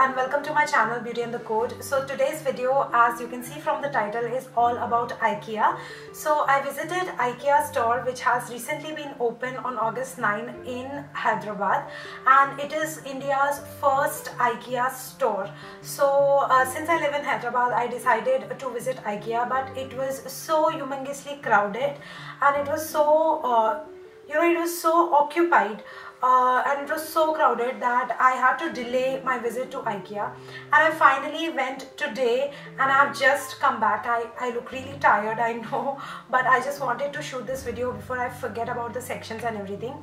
and welcome to my channel Beauty and the Code. So today's video, as you can see from the title, is all about Ikea. So I visited Ikea store which has recently been opened on August 9 in Hyderabad, and it is India's first Ikea store. So since I live in Hyderabad, I decided to visit Ikea, but it was so humongously crowded and it was so it was so occupied and it was so crowded that I had to delay my visit to Ikea, and I finally went today and I have just come back. I look really tired, I know, but I just wanted to shoot this video before I forget about the sections and everything.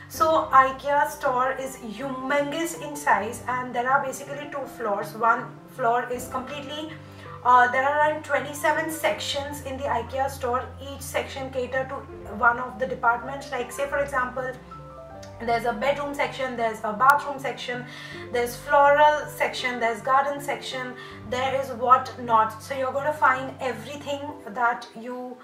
So Ikea store is humongous in size, and there are basically two floors. One floor is completely there are around 27 sections in the Ikea store. Each section cater to one of the departments. Like, say for example, there's a bedroom section, there's a bathroom section, there's floral section, there's garden section, there is what not. So you're going to find everything that you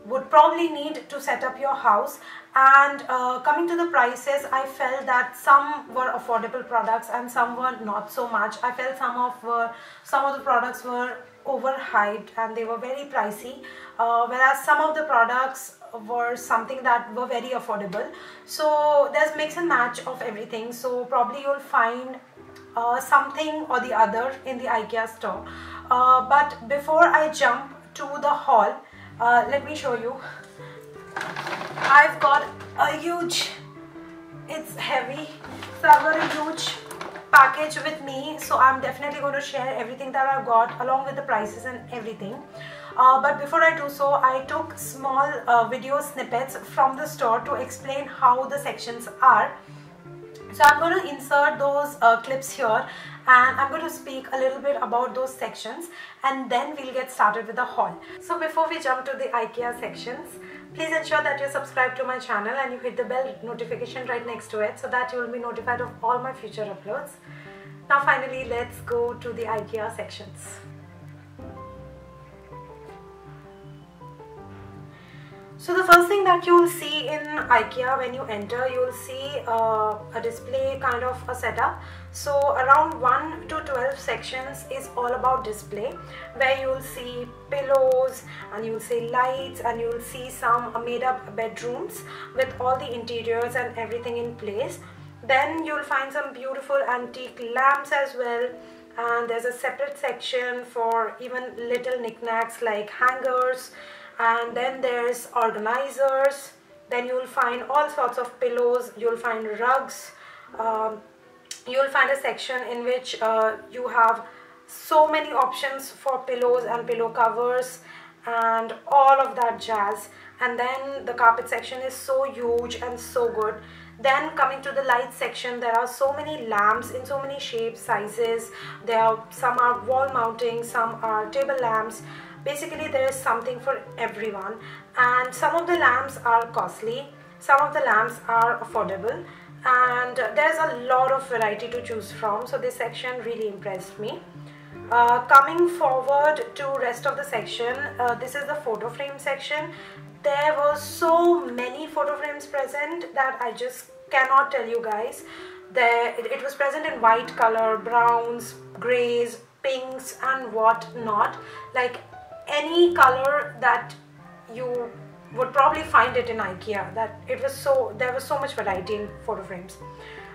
would probably need to set up your house. And coming to the prices, I felt that some were affordable products and some were not so much. I felt some of the products were overhyped and they were very pricey, whereas some of the products were something that were very affordable. So there's mix and match of everything, so probably you'll find something or the other in the Ikea store. But before I jump to the haul, let me show you. I've got a huge, it's heavy, so I've got a huge package with me, so I'm definitely going to share everything that I've got along with the prices and everything. But before I do so, I took small video snippets from the store to explain how the sections are. So I'm going to insert those clips here, and I'm going to speak a little bit about those sections, and then we'll get started with the haul. So before we jump to the Ikea sections, please ensure that you're subscribed to my channel and you hit the bell notification right next to it so that you will be notified of all my future uploads. Now finally, let's go to the Ikea sections. So the first thing that you will see in Ikea when you enter, you will see a display kind of a setup. So around 1 to 12 sections is all about display, where you will see pillows and you will see lights, and you will see some made up bedrooms with all the interiors and everything in place. Then you will find some beautiful antique lamps as well, and there's a separate section for even little knickknacks like hangers. And then there's organizers. Then you will find all sorts of pillows, you'll find rugs, you'll find a section in which you have so many options for pillows and pillow covers and all of that jazz. And then the carpet section is so huge and so good. Then coming to the light section, there are so many lamps in so many shapes, sizes. Some are wall mounting, some are table lamps. Basically, there is something for everyone, and some of the lamps are costly, some of the lamps are affordable, and there's a lot of variety to choose from. So this section really impressed me. Coming forward to rest of the section, this is the photo frame section. There were so many photo frames present that I just cannot tell you guys. It was present in white color, browns, grays, pinks and what not. Like any color that you would probably find it in Ikea. There was so much variety in photo frames.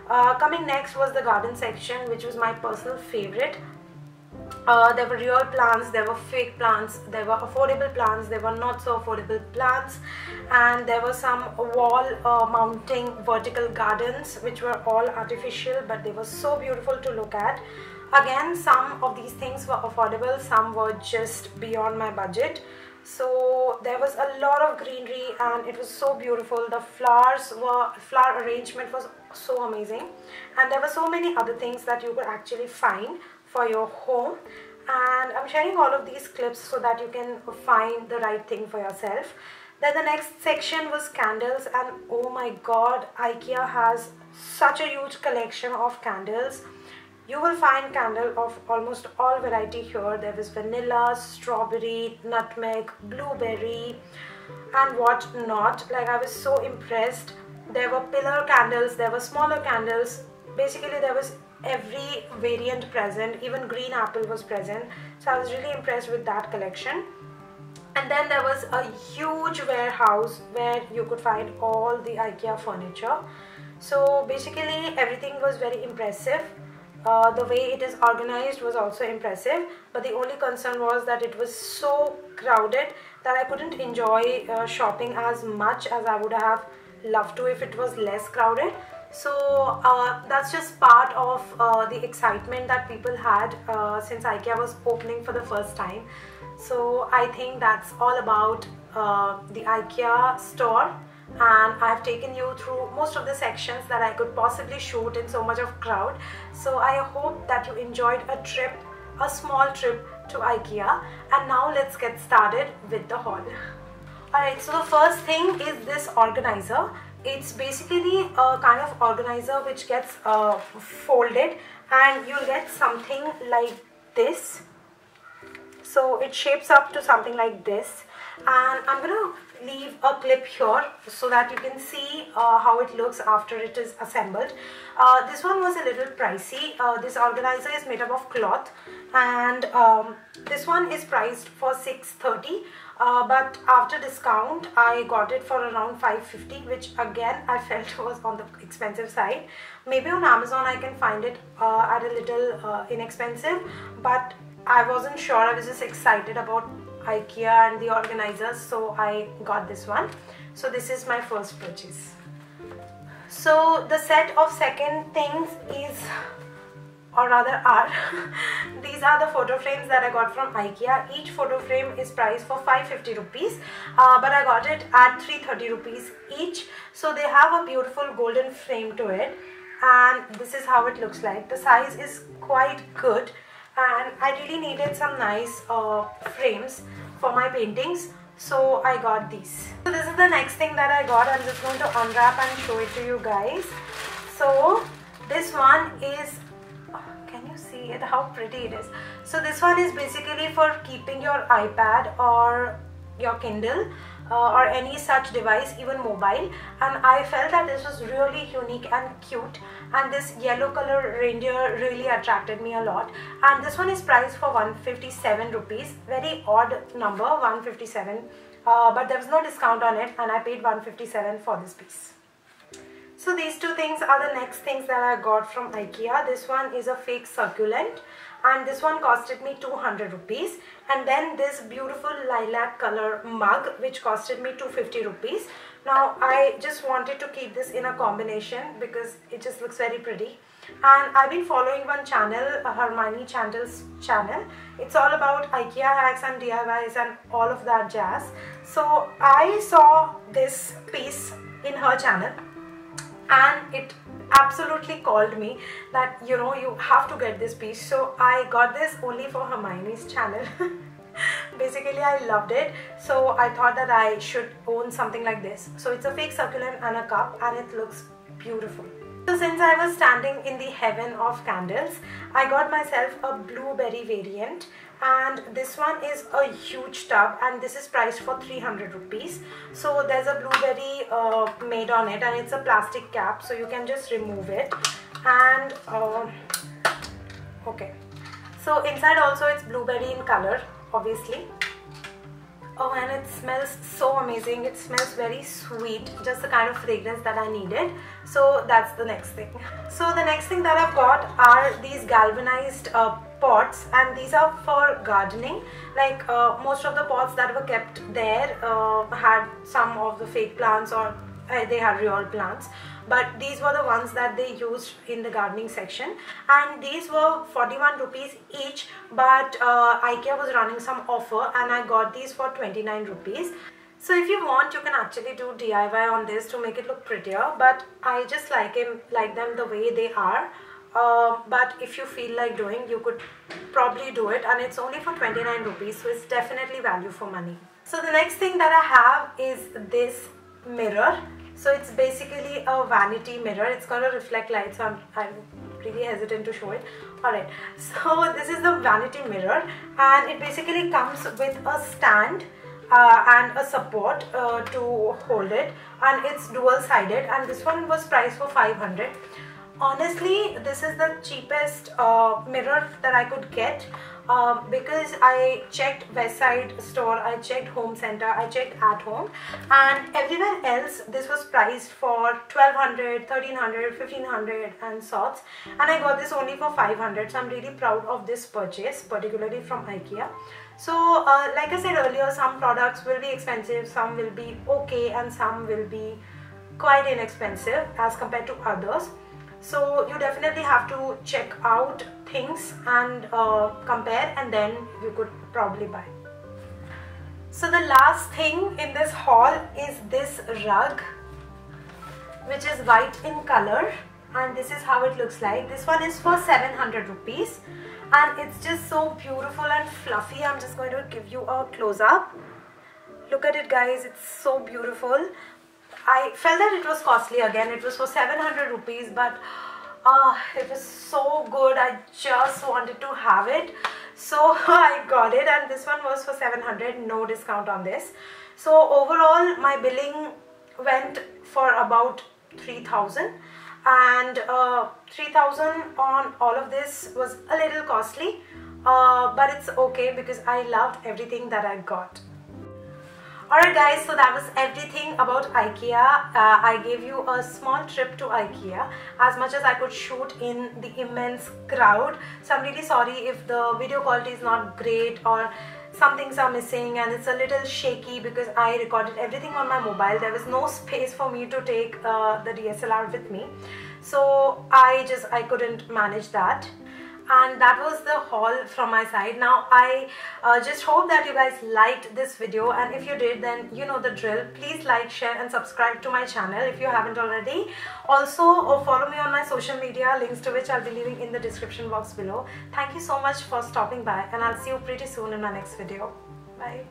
Coming next was the garden section, which was my personal favorite. There were real plants, there were fake plants, there were affordable plants, there were not so affordable plants, and there were some wall mounting vertical gardens which were all artificial, but they were so beautiful to look at. Again, some of these things were affordable, some were just beyond my budget. So there was a lot of greenery and it was so beautiful. The flower arrangement was so amazing, and there were so many other things that you could actually find for your home. And I'm sharing all of these clips so that you can find the right thing for yourself. Then the next section was candles, and oh my god, Ikea has such a huge collection of candles. You will find candle of almost all variety here. There is vanilla, strawberry, nutmeg, blueberry and what not. Like, I was so impressed. There were pillar candles, there were smaller candles. Basically there was every variant present, even green apple was present. So I was really impressed with that collection. And then there was a huge warehouse where you could find all the IKEA furniture. So basically everything was very impressive. The way it is organized was also impressive, but the only concern was that it was so crowded that I couldn't enjoy shopping as much as I would have loved to if it was less crowded. So that's just part of the excitement that people had since IKEA was opening for the first time. So I think that's all about the IKEA store, and I've taken you through most of the sections that I could possibly shoot in so much of crowd. So I hope that you enjoyed a small trip to IKEA, and now let's get started with the haul. Alright, so the first thing is this organizer. It's basically a kind of organizer which gets folded, and you'll get something like this. So it shapes up to something like this, and I'm gonna leave a clip here so that you can see how it looks after it is assembled. This one was a little pricey. This organizer is made up of cloth, and this one is priced for $630, but after discount I got it for around $550, which again I felt was on the expensive side. Maybe on Amazon I can find it at a little inexpensive, but I wasn't sure. I was just excited about IKEA and the organizers, so I got this one. So this is my first purchase. So the set of second things is, or rather are, these are the photo frames that I got from IKEA. Each photo frame is priced for 550 rupees, but I got it at 330 rupees each. So they have a beautiful golden frame to it, and this is how it looks like. The size is quite good, and I really needed some nice frames for my paintings, so I got these. So this is the next thing that I got. I'm just going to unwrap and show it to you guys. So this one is, can you see it, how pretty it is? So this one is basically for keeping your iPad or your Kindle or any such device, even mobile, and I felt that this was really unique and cute, and this yellow color reindeer really attracted me a lot. And this one is priced for 157 rupees, very odd number, 157, but there was no discount on it, and I paid 157 for this piece. So these two things are the next things that I got from IKEA. This one is a fake succulent, and this one costed me 200 rupees. And then this beautiful lilac color mug, which costed me 250 rupees. Now I just wanted to keep this in a combination because it just looks very pretty. And I've been following one channel, Hermione Chandel's channel. It's all about IKEA hacks and DIYs and all of that jazz. So I saw this piece in her channel, and it absolutely called me that, you know, you have to get this piece. So I got this only for Hermione's channel. Basically I loved it, so I thought that I should own something like this. So it's a fake succulent and a cup, and it looks beautiful. So since I was standing in the heaven of candles, I got myself a blueberry variant, and this one is a huge tub, and this is priced for 300 rupees. So there's a blueberry made on it, and it's a plastic cap, so you can just remove it. And okay, so inside also it's blueberry in color, obviously. Oh, and it smells so amazing. It smells very sweet, just the kind of fragrance that I needed. So that's the next thing. So the next thing that I've got are these galvanized pots, and these are for gardening. Like most of the pots that were kept there had some of the fake plants, or they had real plants, but these were the ones that they used in the gardening section, and these were 41 rupees each, but IKEA was running some offer and I got these for 29 rupees. So if you want, you can actually do DIY on this to make it look prettier, but I just like them the way they are. But if you feel like doing, you could probably do it, and it's only for 29 rupees, so it's definitely value for money. So the next thing that I have is this mirror. So it's basically a vanity mirror. It's going to reflect light, so I'm really hesitant to show it. Alright, so this is the vanity mirror, and it basically comes with a stand and a support to hold it, and it's dual sided, and this one was priced for 500. Honestly, this is the cheapest mirror that I could get because I checked West Side store, I checked Home Center, I checked At Home, and everywhere else this was priced for 1200, 1300, 1500 and sorts, and I got this only for 500. So I'm really proud of this purchase, particularly from Ikea. So like I said earlier, some products will be expensive, some will be okay, and some will be quite inexpensive as compared to others. So you definitely have to check out things and compare, and then you could probably buy. So the last thing in this haul is this rug, which is white in color, and this is how it looks like. This one is for 700 rupees and it's just so beautiful and fluffy. I'm just going to give you a close-up. Look at it, guys, it's so beautiful. I felt that it was costly again. It was for 700 rupees, but it was so good. I just wanted to have it. So I got it, and this one was for 700, no discount on this. So overall, my billing went for about 3,000, and 3,000 on all of this was a little costly, but it's okay because I loved everything that I got. Alright guys, so that was everything about Ikea. I gave you a small trip to Ikea, as much as I could shoot in the immense crowd. So I'm really sorry if the video quality is not great or some things are missing and it's a little shaky because I recorded everything on my mobile. There was no space for me to take the DSLR with me. So I couldn't manage that. And that was the haul from my side. Now I just hope that you guys liked this video, and if you did, then you know the drill. Please like, share and subscribe to my channel if you haven't already. Also follow me on my social media, links to which I'll be leaving in the description box below. Thank you so much for stopping by, and I'll see you pretty soon in my next video. Bye.